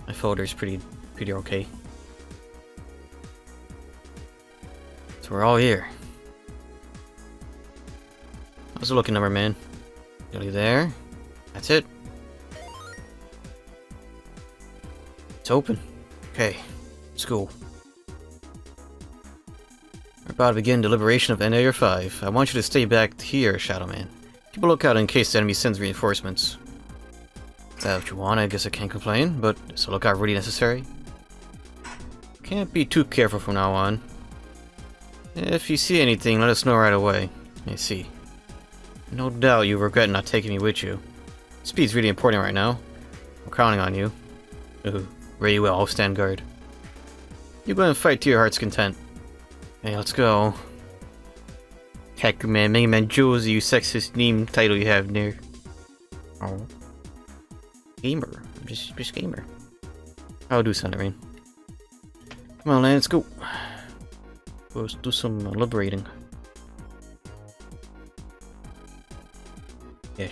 My folder's pretty okay. So we're all here. How's the looking, number man? Nearly there. That's it. It's open. Okay, let's go. We're about to begin deliberation of Area 5. I want you to stay back here, Shadow Man. Keep a lookout in case the enemy sends reinforcements. Is that what you want? I guess I can't complain, but is a lookout really necessary? Can't be too careful from now on. If you see anything, let us know right away. I see. No doubt you regret not taking me with you. Speed's really important right now. I'm counting on you. Ooh, very well, I'll stand guard. You go and fight to your heart's content. Hey, let's go. Heck, man, Megaman Josie, you sexist name title you have there. Oh. Gamer. I'm just gamer. I'll do something, Rain. Come on, let's go. Let's do some liberating. Yeah.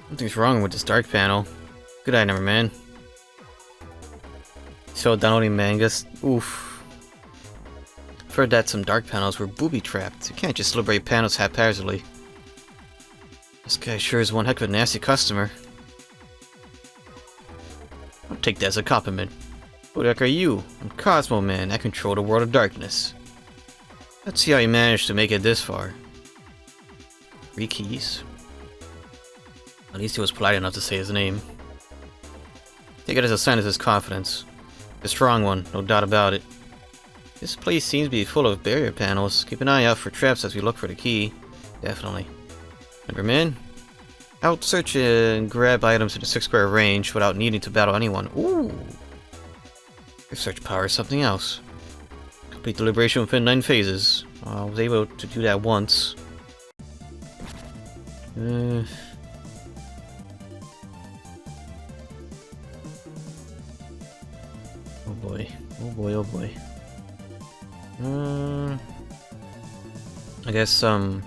Something's wrong with this dark panel. Good eye, number man. So downloading mangas. Oof. I've heard that some dark panels were booby-trapped. You can't just liberate panels haphazardly. This guy sure is one heck of a nasty customer. I'll take that as a compliment. Who the heck are you? I'm CosmoMan. I control the world of darkness. Let's see how you managed to make it this far. 3 keys. At least he was polite enough to say his name. Take it as a sign of his confidence. A strong one, no doubt about it. This place seems to be full of barrier panels. Keep an eye out for traps as we look for the key. Definitely. Number man, out search and grab items in a 6 square range without needing to battle anyone. Ooh! Your search power is something else. Complete the liberation within 9 phases. I was able to do that once. Oh boy. Oh boy, oh boy. I guess, should do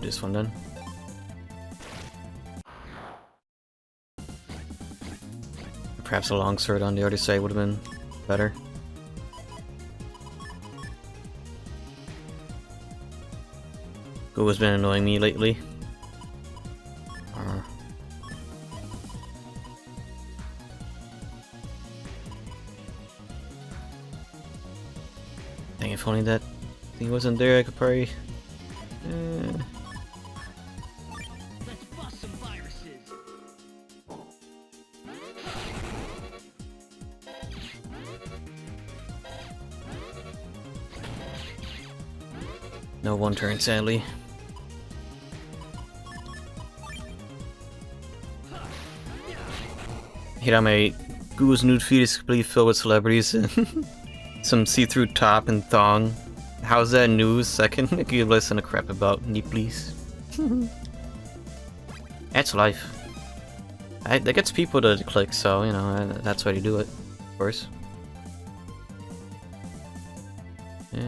this one then. Perhaps a longsword on the other side would have been better. Google's been annoying me lately. Dang, if only that thing wasn't there, I could probably... Let's bust some viruses. No one turn, sadly. Hate how my Google's nude feed is completely filled with celebrities. Some see-through top and thong. How's that news? I can give less than a crap about me, please. That's life. That gets people to click, so, you know, that's why they do it, of course. Do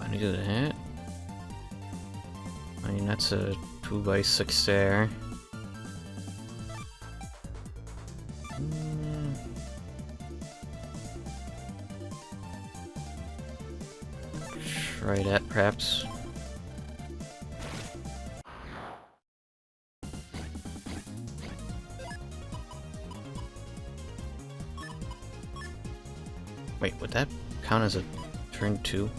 I need to do that? I mean, that's a 2x6 there. Try that, perhaps. Wait, would that count as a turn 2?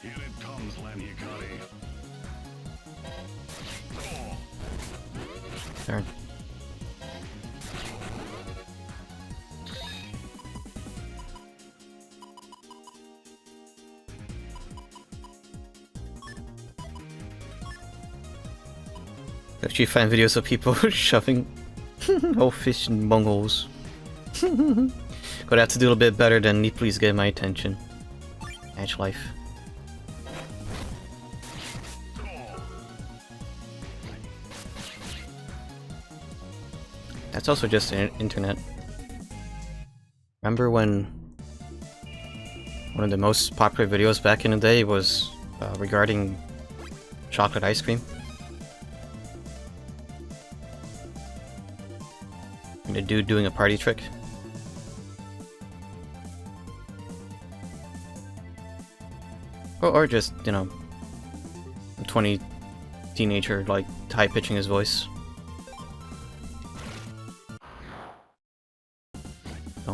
Here it comes, Laniakari. Turn. Actually find videos of people shoving whole fish in bungholes. Gonna have to do a little bit better than please get my attention. Match life. That's also just internet. Remember when one of the most popular videos back in the day was regarding chocolate ice cream? And the dude doing a party trick? Or just, you know, a 20 teenager, like, high-pitching his voice.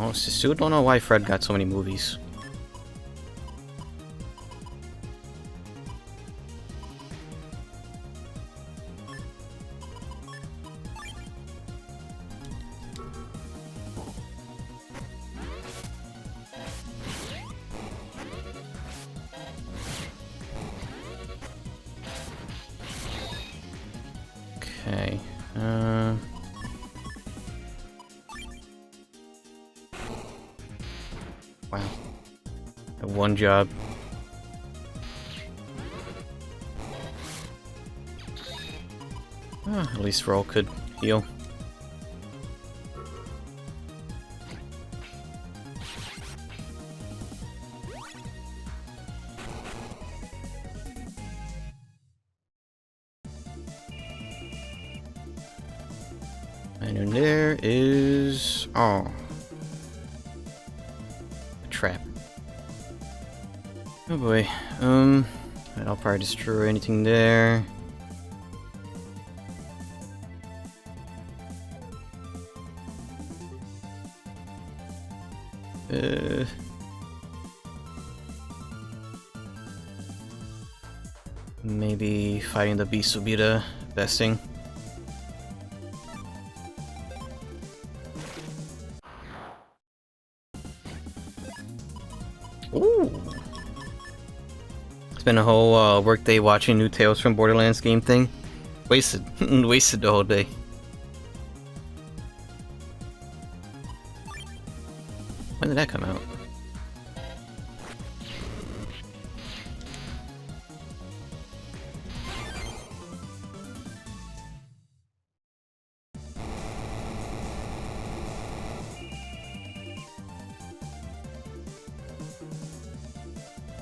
Oh, still don't know why Fred got so many movies. Okay, wow. One job. At least Roll could heal. And in there is... oh. A trap. Oh boy. I'll probably destroy anything there. Maybe fighting the beast will be the best thing. Ooh. It's been a whole work day watching new Tales from Borderlands game thing. Wasted. Wasted the whole day. When did that come out?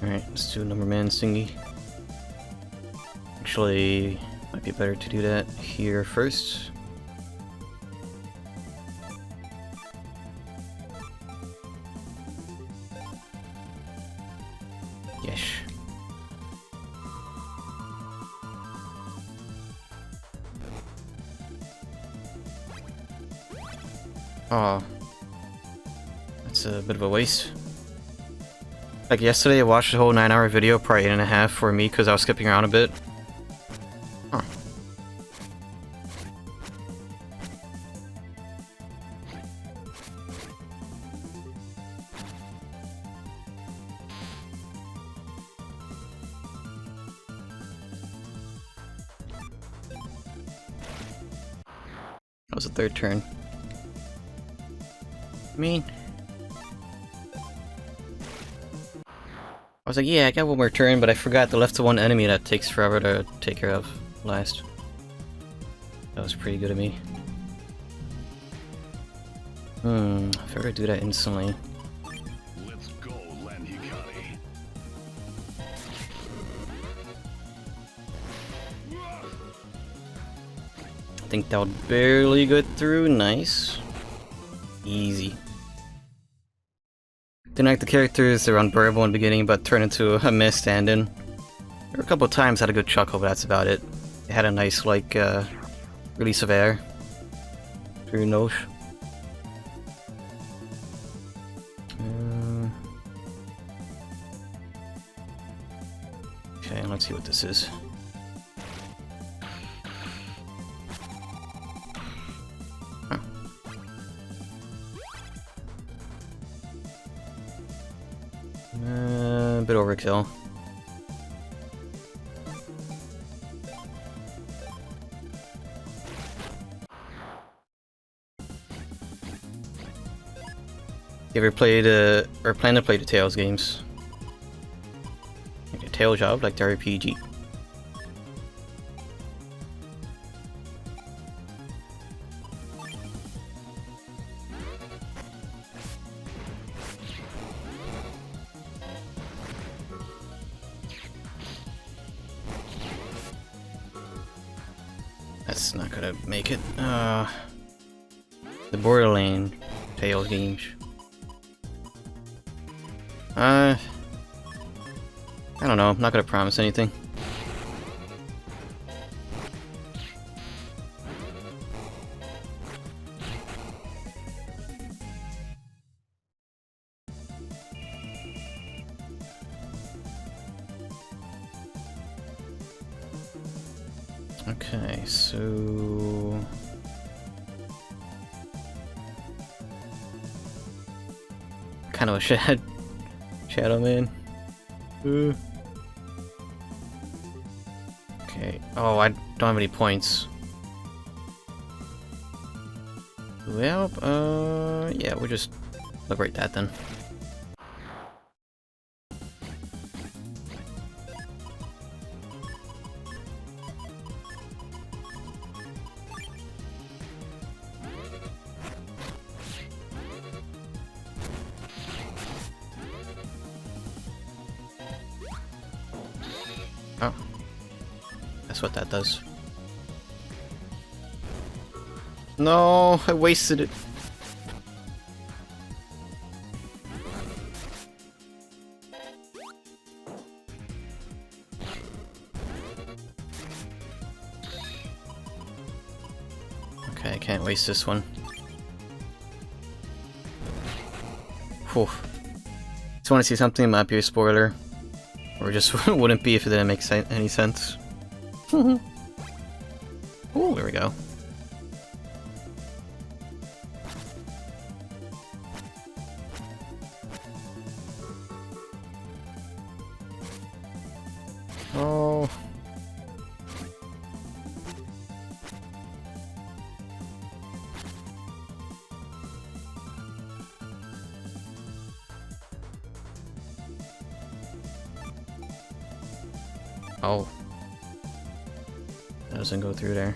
Alright, let's do Number Man thingy. Actually, might be better to do that here first. Yes. Oh, that's a bit of a waste. Like yesterday, I watched the whole 9-hour video, probably 8.5 for me, because I was skipping around a bit. Huh. That was the third turn. Me. I was like, yeah, I got one more turn, but I forgot the left to one enemy that takes forever to take care of last. That was pretty good of me. If I were to do that instantly. Let's go, Lanhikari. I think that would barely get through. Nice. Easy. Didn't like the characters, they were unbearable in the beginning, but turned into a mess stand-in. There were a couple of times I had a good chuckle, but that's about it. It had a nice, like, release of air through your nose. Okay, let's see what this is. Huh. A bit overkill. You ever played or plan to play the Tales games? Like the Tales job, like the RPG. That's not gonna make it. The Borderland Tales games. I don't know. I'm not gonna promise anything. Okay, so kind of a Shadow Man. Okay. Oh, I don't have any points. Well, yeah, we'll just liberate that then. Oh. That's what that does. No, I wasted it. Okay, I can't waste this one. Whew. Just want to see something, it might be a spoiler. Or just wouldn't be if it didn't make any sense. Oh, there we go. Oh. Oh. That doesn't go through there.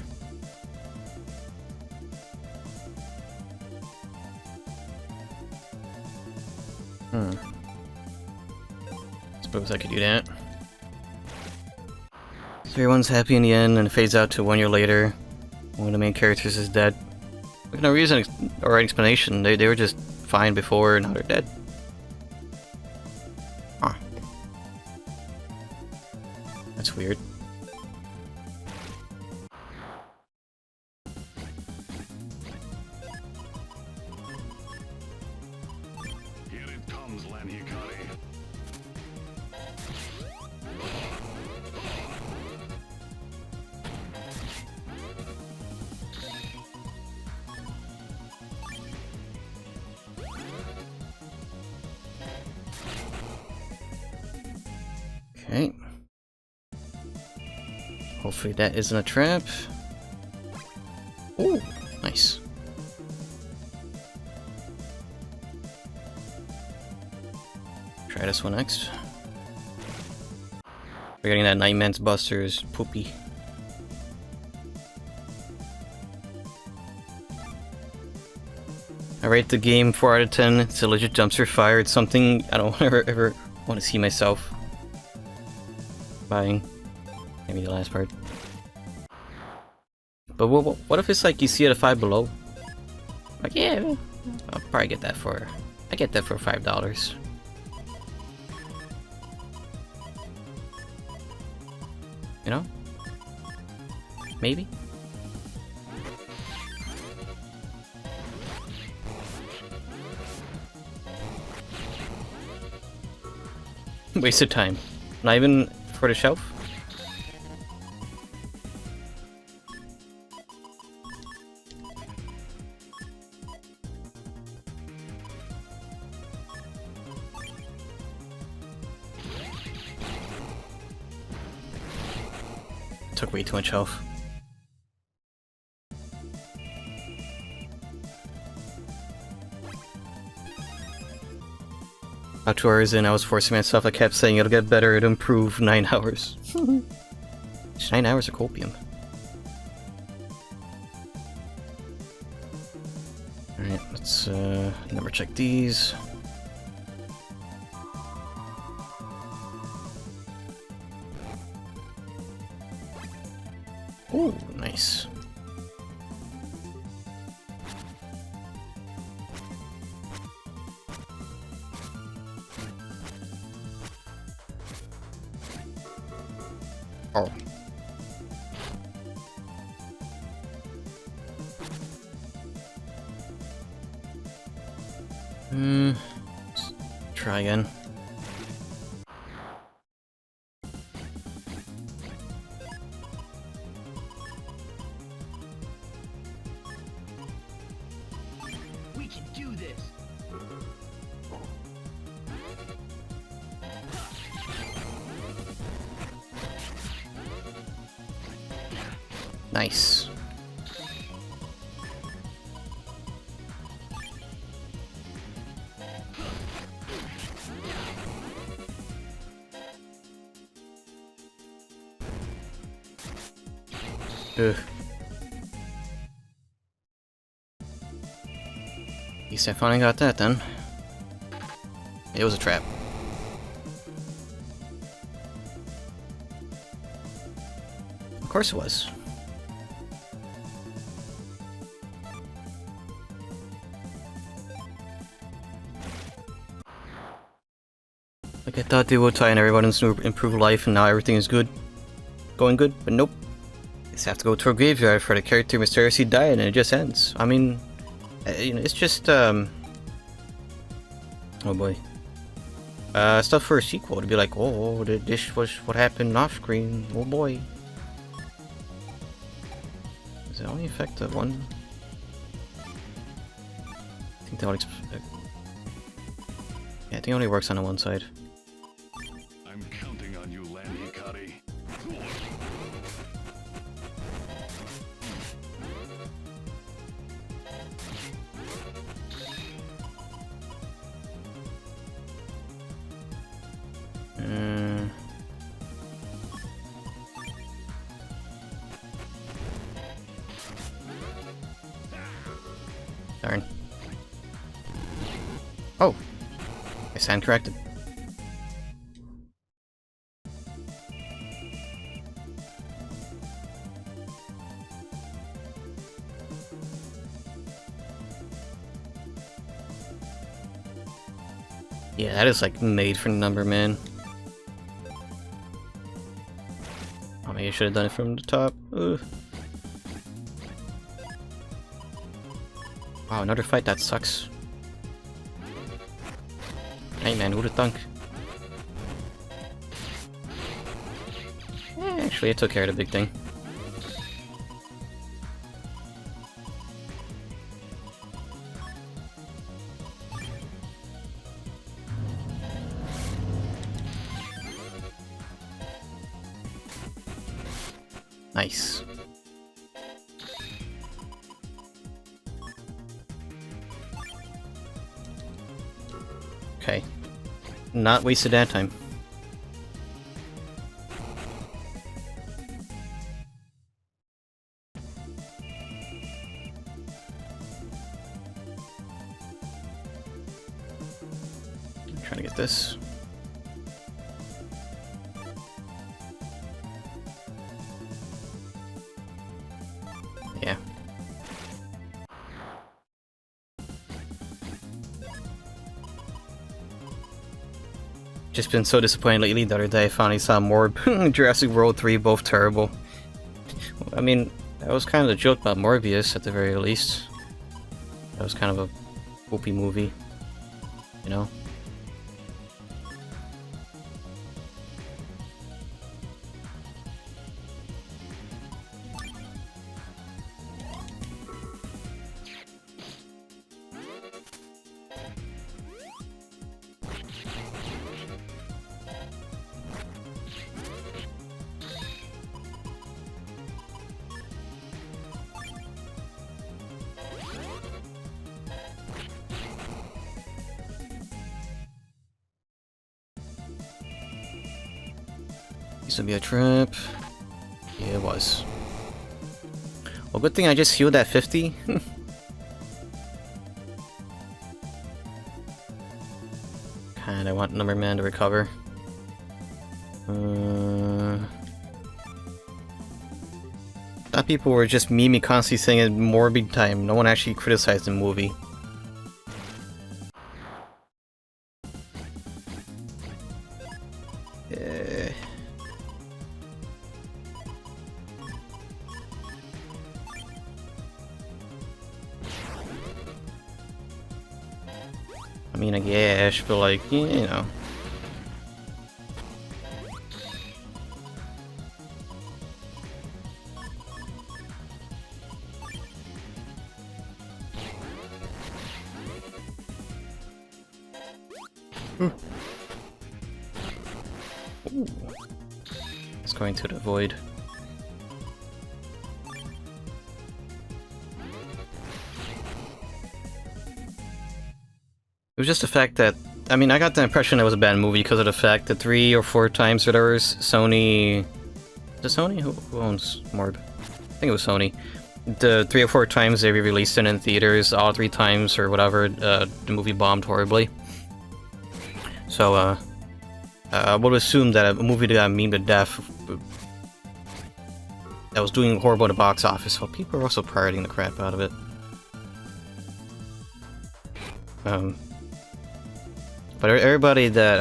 Suppose I could do that. So everyone's happy in the end, and it fades out to 1 year later. One of the main characters is dead. With no reason or explanation. They were just fine before, and now they're dead. Huh. That's weird. Here it comes, Lanhikari. Okay. Hopefully that isn't a trap. Ooh, nice. Try this one next. We're getting that Nightman's Buster's poopy. I rate the game 4 out of 10. It's a legit dumpster fire. It's something I don't ever want to see myself buying. Maybe the last part. But what if it's like you see it at Five Below? Like, yeah, I'll probably get that for... I get that for $5. You know? Maybe? Waste of time. Not even for the shelf? Took way too much health. About 2 hours in, I was forcing myself. I kept saying it'll get better, it'll improve. 9 hours. 9 hours of copium. Alright, let's number check these. Ooh, nice. Oh. Let's try again. We can do this. Nice. Ugh. At least I finally got that then. It was a trap. Of course it was. Like I thought they would tie in everyone's new improved life and now everything is good. Going good, but nope. Just have to go to a graveyard for the character mysteriously died and it just ends. I mean, you know, it's just, oh boy. Stuff for a sequel to be like, oh, this was what happened off screen, oh boy. Does it only affect the one? I think that only, yeah, I think it only works on the one side. I'm counting on you, Land Hikari. Darn. Oh! I stand corrected. Yeah, that is like made for number, man. Oh, maybe I should have done it from the top. Ugh. Wow, another fight, that sucks. Hey man, who'd have thunk? Actually, I took care of the big thing. Nice. Okay. Not wasted that time. I'm trying to get this. Yeah. Just been so disappointed lately. The other day I finally saw Morb Jurassic World 3, both terrible. I mean, that was kind of the joke about Morbius at the very least. That was kind of a whoopee movie, you know? Used to be a trap. Yeah, it was. Well, good thing I just healed at 50. Kinda want Number Man to recover. Thought people were just memeing constantly saying it morbid time. No one actually criticized the movie. mean, I guess, but like, you know. Ooh. It's going to the void. It was just the fact that, I mean, I got the impression it was a bad movie because of the fact that 3 or 4 times there was Sony... Is it Sony? Who owns Morb? I think it was Sony. The 3 or 4 times they re-released it in theaters, all 3 times or whatever, the movie bombed horribly. So, I would assume that a movie that got memed to death that was doing horrible at the box office, well, people are also pirating the crap out of it. But everybody that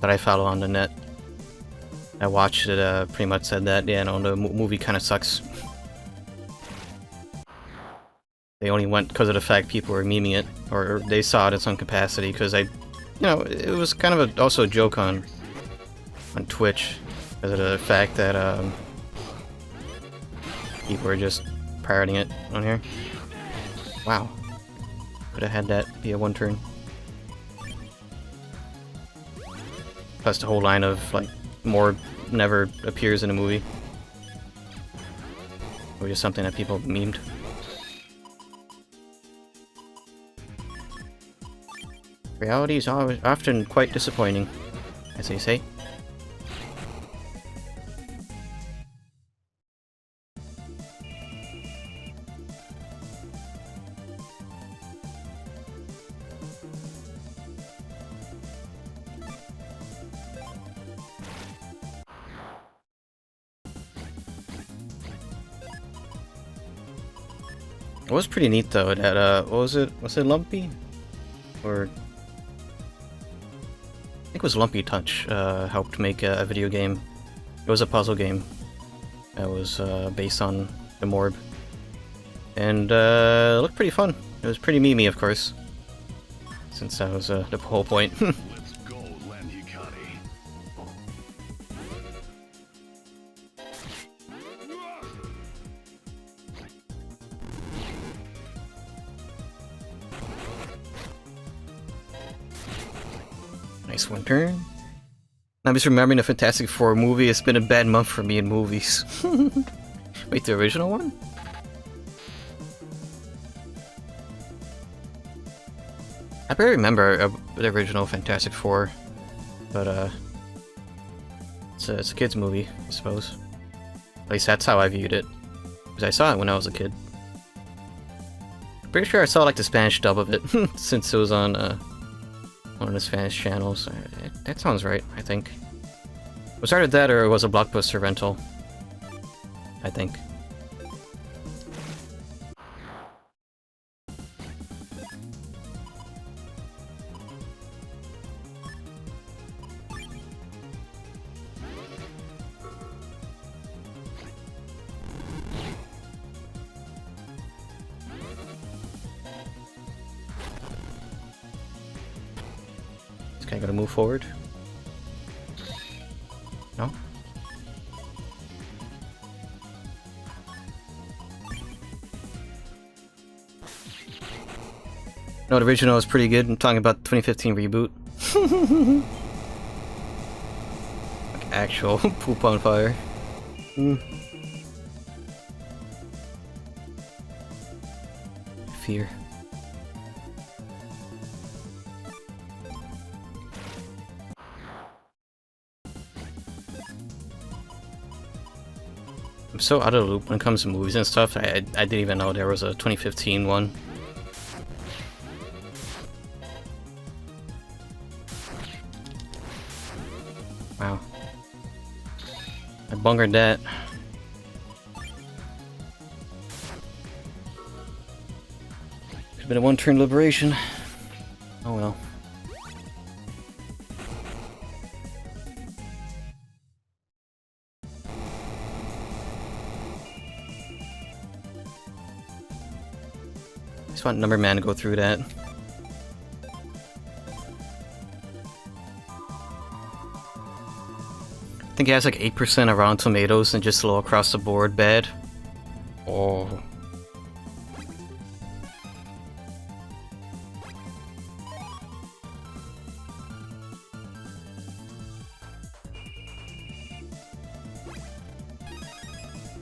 I follow on the net, I watched it, pretty much said that, yeah, no, the movie kind of sucks. They only went because of the fact people were memeing it, or they saw it in some capacity, because you know, it was kind of also a joke on Twitch, because of the fact that, people were just pirating it on here. Wow. Could have had that be a one turn. Plus the whole line of, like, Morb never appears in a movie. Or just something that people memed. Reality is often quite disappointing, as they say. It was pretty neat though, that, what was it? Was it Lumpy? Or... I think it was Lumpy Touch, helped make a video game. It was a puzzle game that was, based on the Morb. And, it looked pretty fun. It was pretty memey, of course. Since that was, the whole point. Let's go, Landikari. Nice one turn. I'm just remembering the Fantastic Four movie. It's been a bad month for me in movies. Wait, the original one? I barely remember the original Fantastic Four, but it's a kid's movie, I suppose. At least that's how I viewed it, because I saw it when I was a kid. Pretty sure I saw like the Spanish dub of it, since it was on one of the Spanish channels. That sounds right, I think. It was either that or it was a Blockbuster rental, I think. Okay, I gotta move forward. No? No, the original is pretty good. I'm talking about the 2015 reboot. Like actual poop on fire. Fear. I'm so out of the loop when it comes to movies and stuff. I didn't even know there was a 2015 one. Wow. I bungered that. Could've been a one-turn liberation. Oh well. I just want Number Man to go through that. think it has like 8% of Rotten Tomatoes and just low across the board bad. Oh.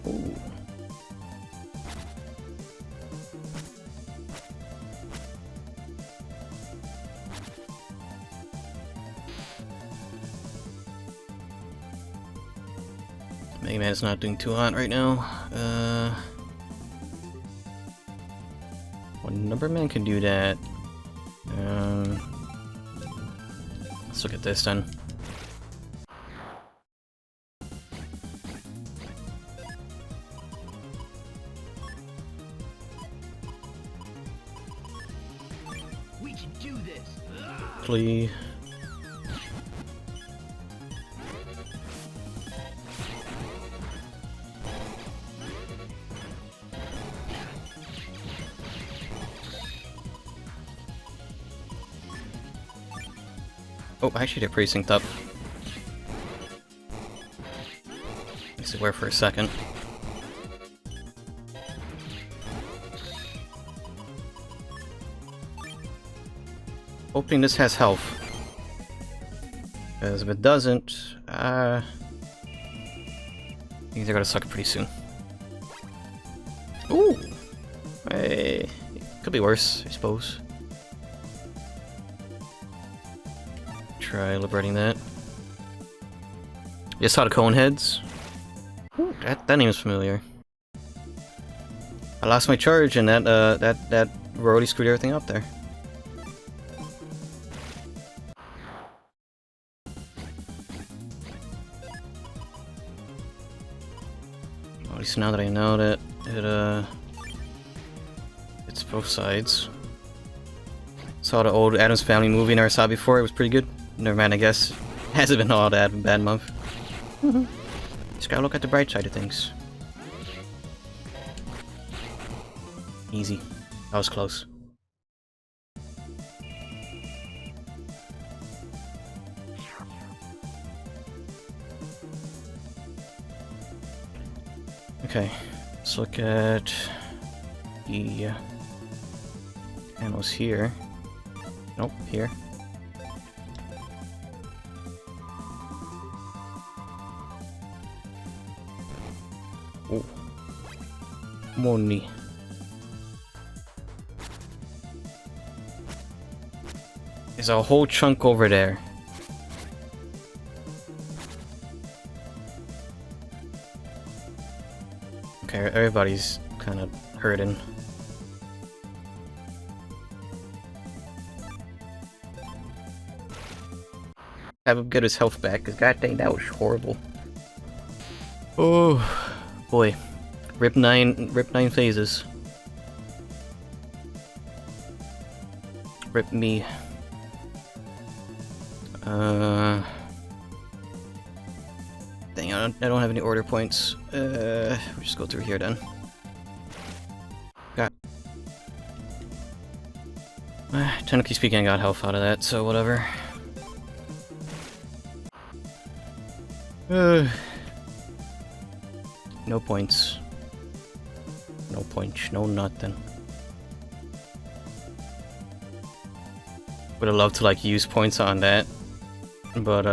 Ooh. Megaman is not doing too hot right now. Numberman can do that. Let's look at this then. We can do this. Please. Oh, actually they're pretty synced up. I swear for a second. Hoping this has health. Because if it doesn't, I think they're gonna suck pretty soon. Ooh! Hey, could be worse, I suppose. Try liberating that. You saw the cone heads? Ooh, that name is familiar. I lost my charge and that roadie screwed everything up there. At least now that I know that it's both sides. Saw the old Addams Family movie, never saw it before, it was pretty good. Never mind, I guess. Hasn't been all that bad month. Just gotta look at the bright side of things. Easy. That was close. Okay, let's look at the panels here. Nope, here. Oh, money. There's a whole chunk over there. Okay, everybody's kind of hurting. Have him get his health back, because god dang, that was horrible. Oh boy. Rip 9 phases. Rip me. Dang, I don't have any order points. We'll just go through here then. Got. Technically speaking, I got health out of that, so whatever. No points. No points, no nothing. Would have loved to like use points on that, but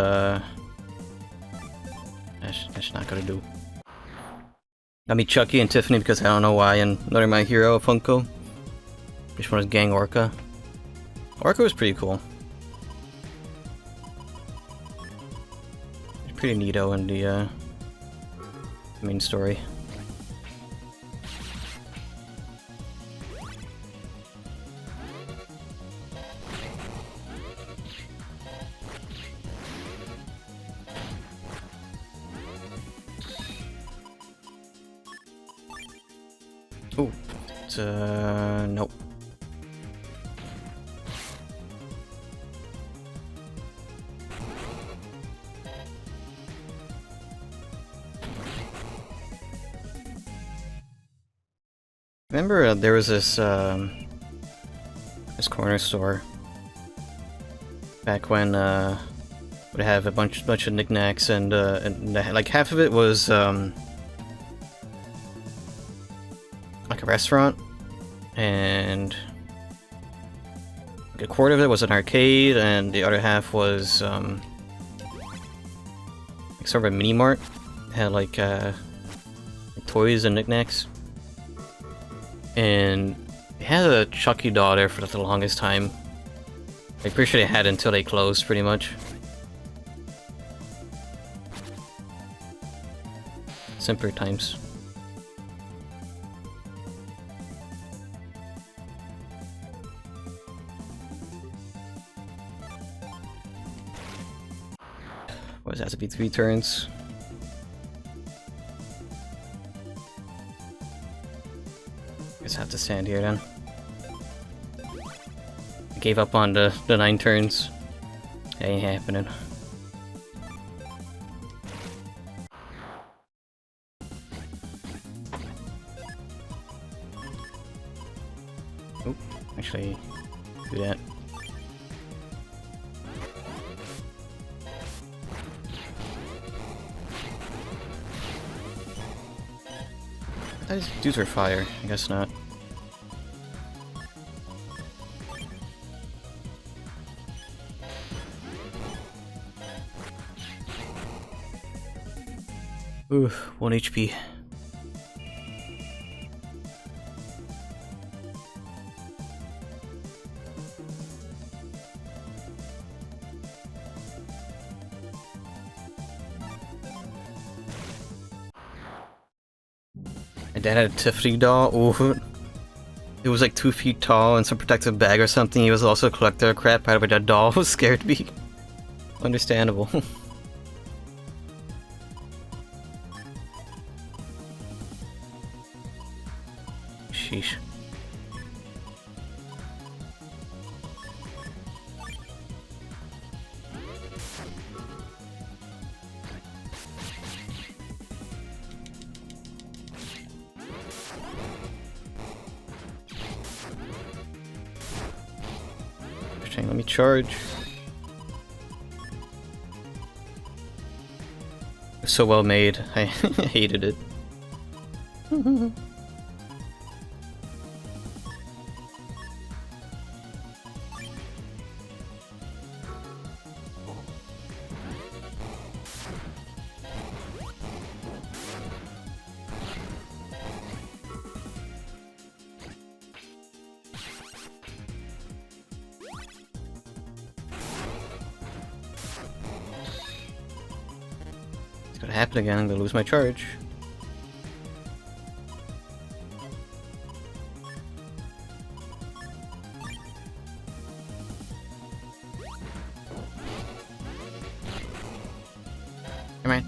that's not gonna do. Got me Chucky and Tiffany because I don't know why, and another My Hero Funko. Which one is Gang Orca? Orca was pretty cool. Pretty neato in the main story. Oh, it's nope. Remember there was this corner store back when would have a bunch of knickknacks, and like half of it was like a restaurant, and like a quarter of it was an arcade, and the other half was like sort of a mini mart. It had like toys and knickknacks, and it had a Chucky doll there for the longest time. I'm pretty sure they had it until they closed, pretty much. Simpler times. What does it have to be 3 turns? Guess I have to stand here then. I gave up on the 9 turns. That ain't happening. Oop, actually, do that. I thought these dudes were fire. I guess not. Ooh, 1 HP. My dad had a Tiffany doll. Ooh. It was like 2 feet tall and some protective bag or something. He was also a collector of crap. However, that doll scared me. Understandable. Sheesh. Let me charge. It's so well made. I hated it. It's gonna happen again. I'm gonna lose my charge. Come on.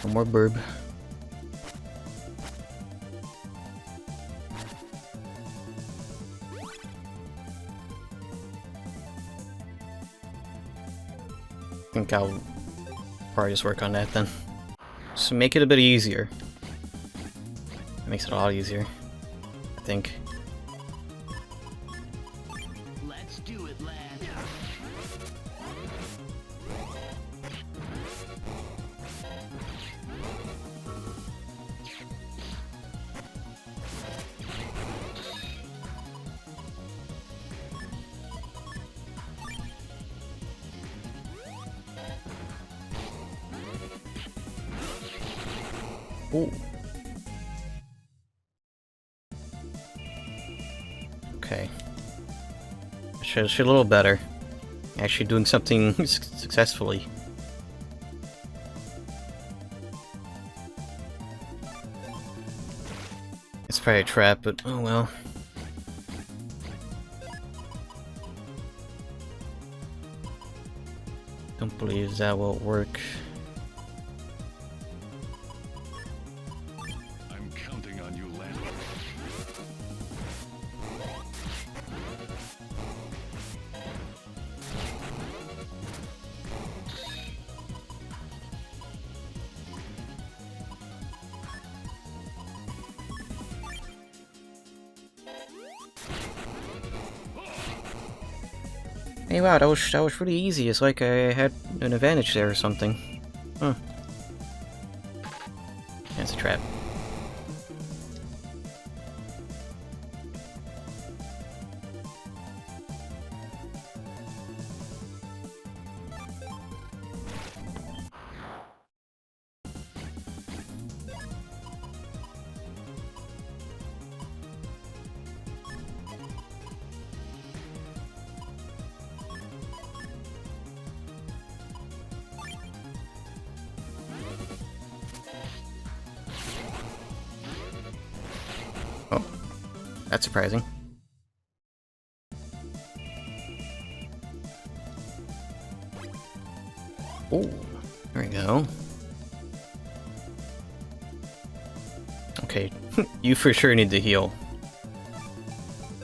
One more burb. I think I'll probably just work on that then. So make it a bit easier. It makes it a lot easier, I think. Let's do it, lad. Ooh. Okay. Should a little better. Actually doing something successfully. It's probably a trap, but oh well. Don't believe that will work. I'm counting on you, Lan. Hey, wow, that was really easy. It's like I had an advantage there or something. Huh. That's a trap. Oh, that's surprising. Oh, there we go. Okay, you for sure need to heal.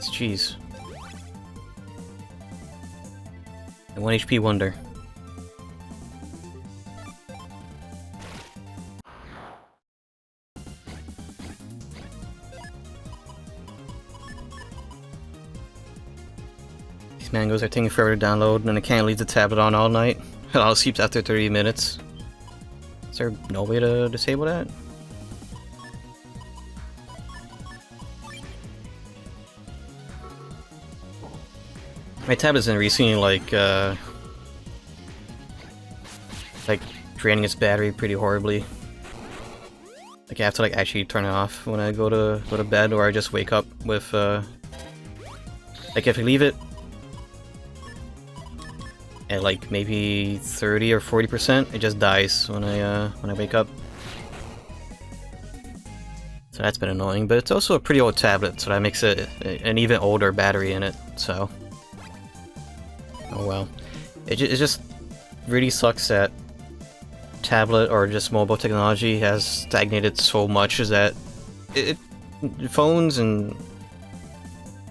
Jeez. A 1 HP wonder. These mangoes are taking forever to download, and I can't leave the tablet on all night. It all sleeps after 30 minutes. Is there no way to disable that? My tablet's been recently like draining its battery pretty horribly. Like I have to like actually turn it off when I go to bed, or I just wake up with like if I leave it at like maybe 30 or 40%, it just dies when I wake up. So that's been annoying, but it's also a pretty old tablet, so that makes it an even older battery in it. So oh well, it just really sucks that tablet or just mobile technology has stagnated so much, is that phones and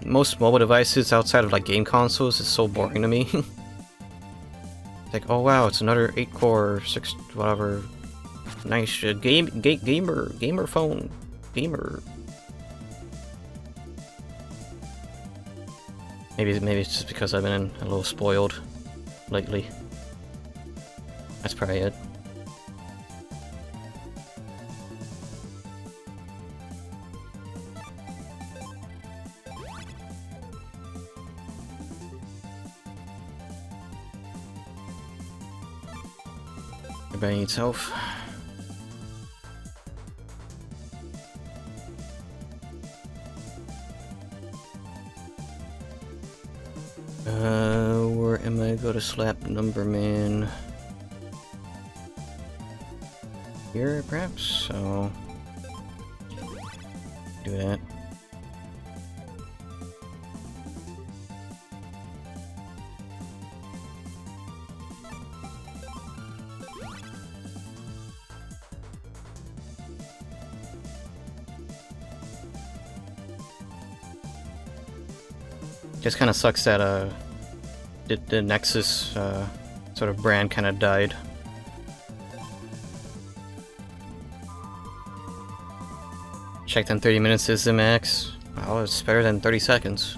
most mobile devices outside of like game consoles is so boring to me. Like, oh wow, it's another 8-core, 6 whatever, nice gamer phone, gamer. Maybe it's just because I've been a little spoiled lately. That's probably it. Everybody needs health. Where am I gonna slap Number Man? Here, perhaps? So do that. Just kind of sucks that the Nexus sort of brand kind of died. Checked on 30 minutes is the max. Oh, it's better than 30 seconds.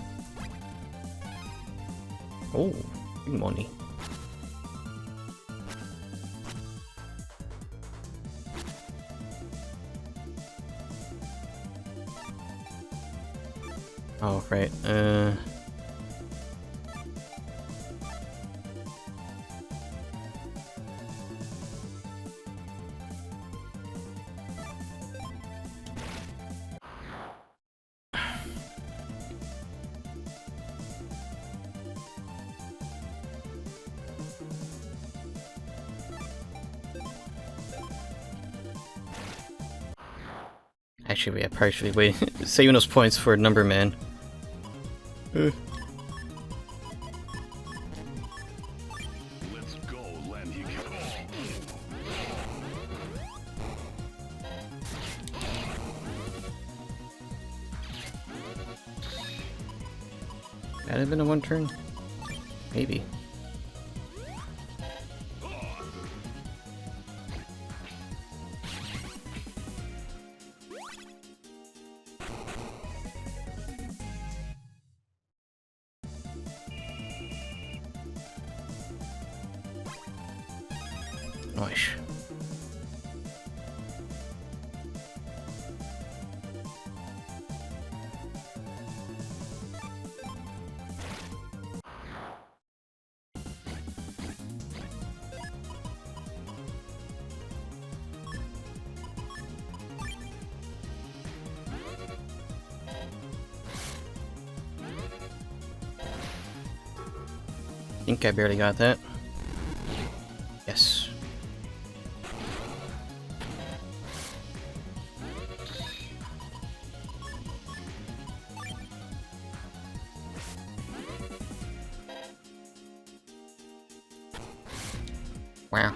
Oh, good money. Oh, right. Actually, yeah, probably should be saving those points for Number Man. Let's go, Landy. That have been a one turn? Maybe. Nice. I think I barely got that. Yes. Wow.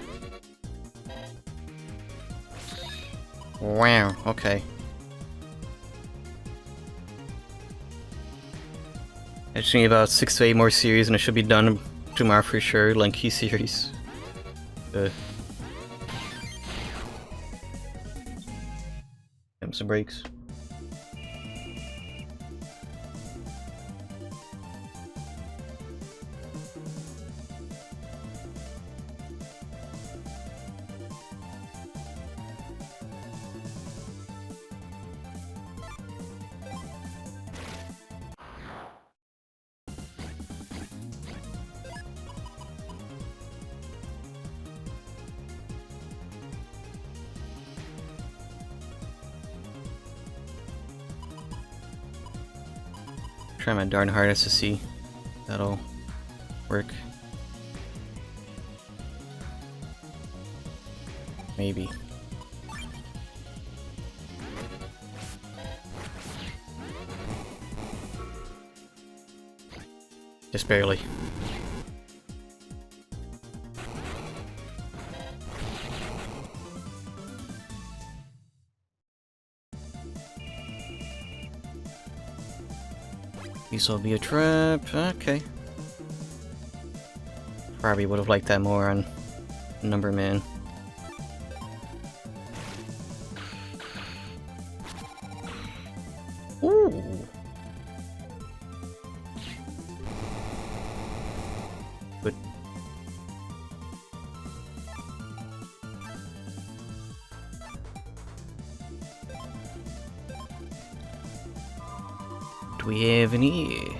Wow, okay. I just need about 6 to 8 more series and it should be done tomorrow for sure. Lanky series. Give him some breaks. Try my darn hardest to see if that'll work. Maybe. Just barely. This will be a trap. Okay. Probably would have liked that more on Number Man. Ooh. Good. Do we have any?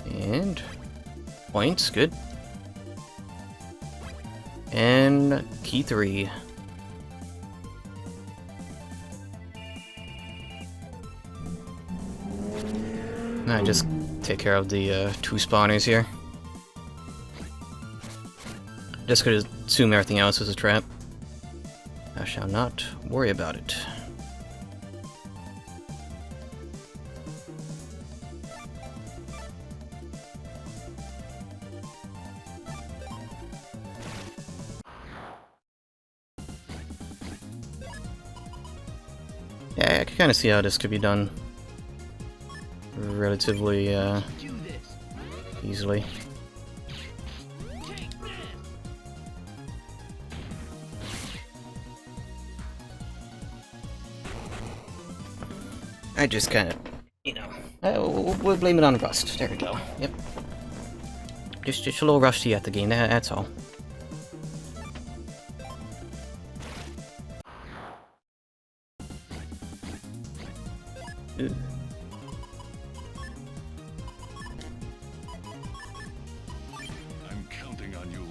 And points, good. And key 3. I just take care of the 2 spawners here. Just gonna assume everything else is a trap. I shall not worry about it. Yeah, I can kind of see how this could be done relatively easily. I just kind of, you know, we'll blame it on rust. There we go. Yep. Just a little rusty at the game. That's all. Ooh. I'm counting on you.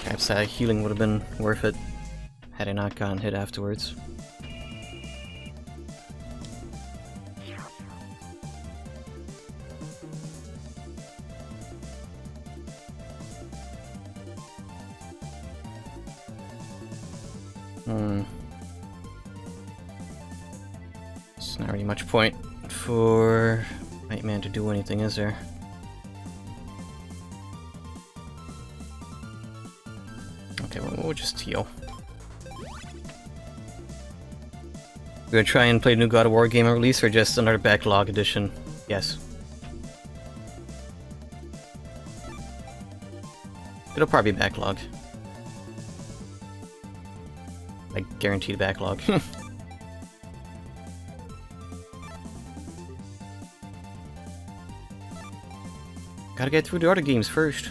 Perhaps that healing would have been worth it had I not gotten hit afterwards. It's not really much point for Nightman to do anything, is there? Okay, well, we'll just heal. We're gonna try and play the new God of War game release or just another backlog edition? Yes. It'll probably be backlog. Like, guaranteed backlog. Gotta get through the other games first.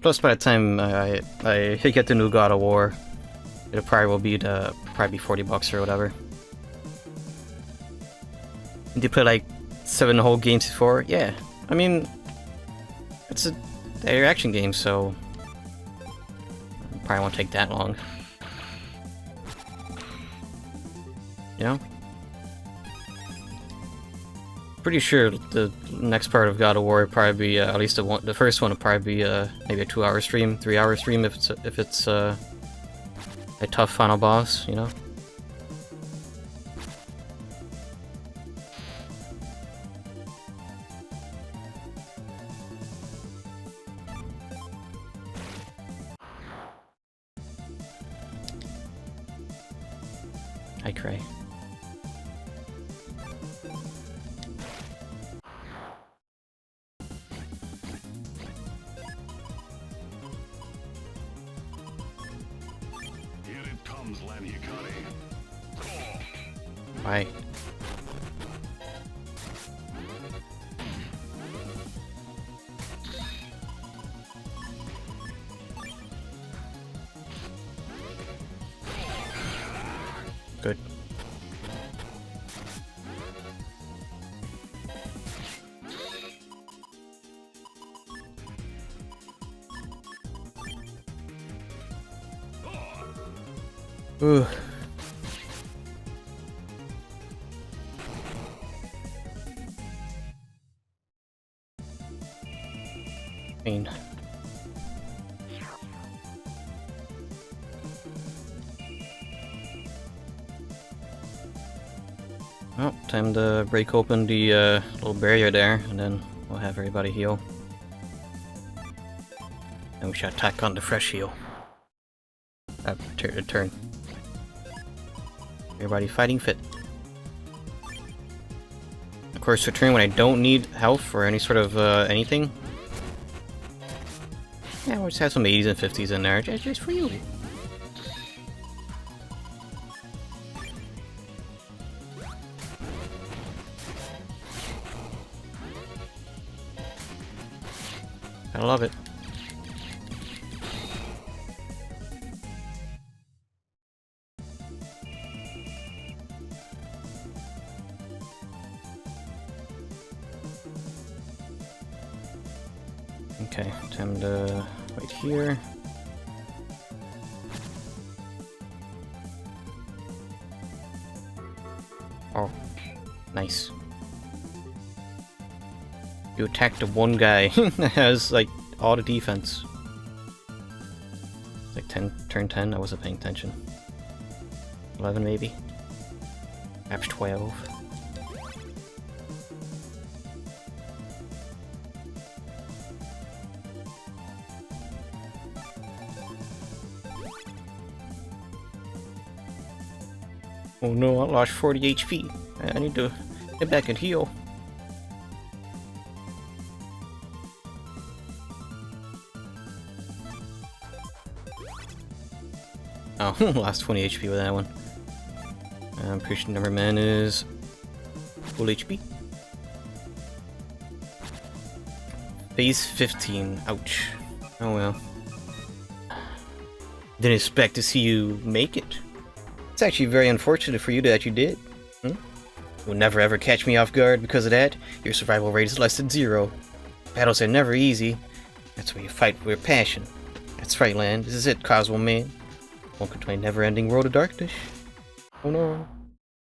Plus, by the time I get the new God of War, it'll probably be 40 bucks or whatever. Did you play like 7 whole games before? Yeah, I mean, it's a action game, so probably won't take that long. You know? Pretty sure the next part of God of War would probably be at least the first one would probably be maybe a 2-hour stream, 3-hour stream if it's a tough final boss, you know. I cry. Why? Good. Ooh. Pain. Well, time to break open the little barrier there, and then we'll have everybody heal. And we should attack on the fresh heal. Turn. Everybody fighting fit. Of course, return when I don't need health or any sort of anything. Yeah, we'll just have some 80s and 50s in there, just for you. I love it. Okay, time to wait here. Oh, nice. You attacked the one guy that has like all the defense. It's like turn 10, I wasn't paying attention. 11 maybe? Perhaps 12. Oh no, I lost 40 HP. I need to get back and heal. Oh, lost 20 HP with that one. I'm pretty sure number man is full HP. Phase 15. Ouch. Oh well. Didn't expect to see you make it. It's actually very unfortunate for you that you did. You'll never ever catch me off guard because of that. Your survival rate is less than 0. Battles are never easy. That's where you fight with passion. That's right, Land. This is it, CosmoMan. Welcome to my never-ending world of darkness. Oh no.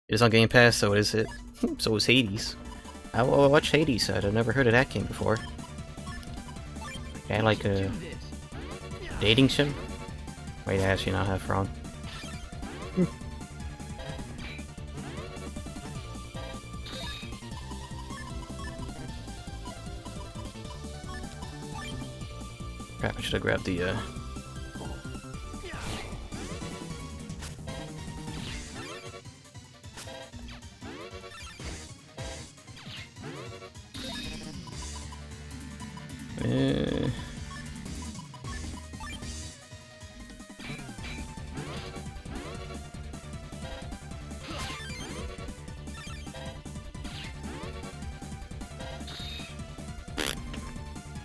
It is on Game Pass, so is it. So is Hades. I watched Hades, I'd never heard of that game before. Yeah, like a dating sim? Wait, I actually not have wrong. Crap, I should have grabbed the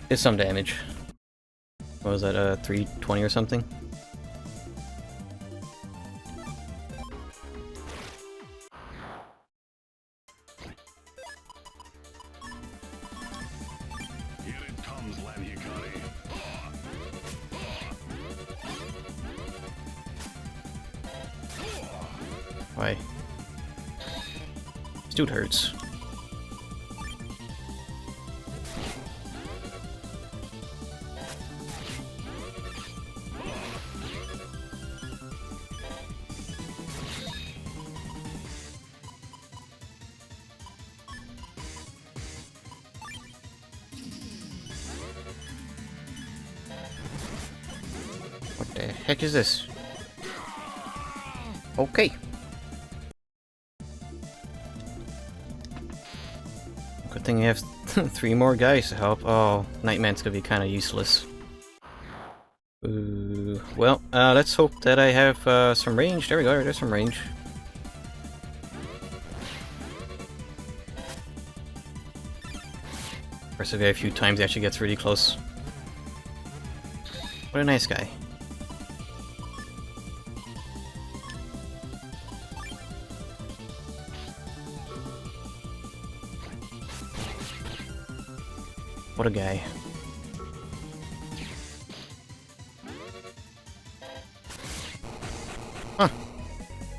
It's some damage. What was that, 320 or something? Here it comes, Lanhikari. Why? This dude hurts. What the heck is this? Okay. Good thing you have 3 more guys to help. Oh, Nightman's gonna be kind of useless. Ooh. Well, let's hope that I have some range. There we go, there's some range. First, a very few times he actually gets really close. What a nice guy. What a guy. Huh.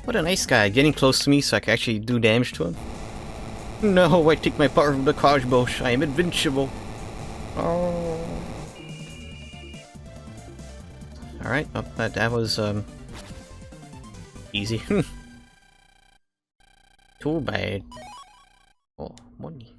What a nice guy, getting close to me so I can actually do damage to him. No, I take my power from the cosmos. I am invincible. Oh. Alright, well, that was, easy. Too bad. Oh, money.